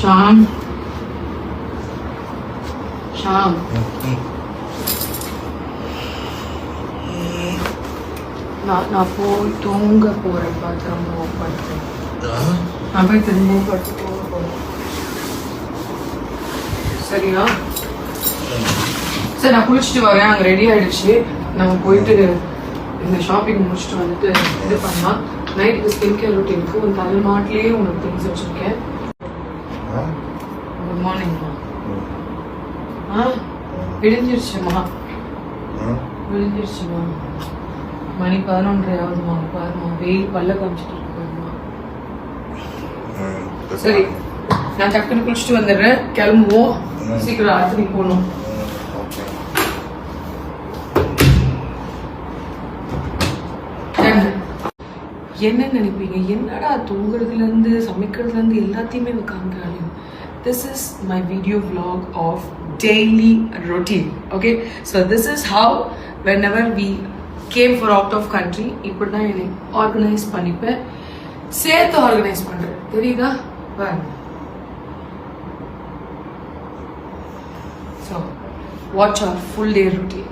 ஷாம் ஷாம் நான் போய் தூங்க போறேன். திரும்பவும் படுத்து நான் போய் திரும்பவும் படுத்து தூங்க போறேன். சரியா? சரி, நான் குளிச்சுட்டு வரேன். அங்கே ரெடி ஆயிடுச்சு. நம்ம போயிட்டு இந்த ஷாப்பிங் முடிச்சுட்டு வந்துட்டு இது பண்ணலாம். நைட்டுக்கு ஸ்கின் கேர் ரொட்டீனுக்கு ஒரு தலைமாட்டிலேயே உனக்கு திங்ஸ் வச்சிருக்கேன். குட் மார்னிங்மா. விடிஞ்சிருச்சுமா. விடிஞ்சிருச்சுமா. மணி 11:30 ஆகுதுமா. பாருமா, வெயில் பல்ல காமிச்சிட்டு இருக்குமா. சரி, நான் டக்குன்னு குளிச்சுட்டு வந்துடுறேன். கிளம்புவோம். சீக்கிரம் ஆத்திரி போகணும். என்ன நினைப்பீங்க? என்னடா தூங்குறதுல இருந்து சமைக்கிறதுல இருந்து எல்லாத்தையுமே காமிக்கிறாங்க. This is my video vlog of daily routine. Okay, so this is how whenever we came for out of country, இப்படி தான் என்னை ஆர்கனைஸ் பண்ணிப்பேன். சேர்த்து ஆர்கனைஸ் பண்றேன். தெரியுதா? பாருங்க. So watch our full day routine.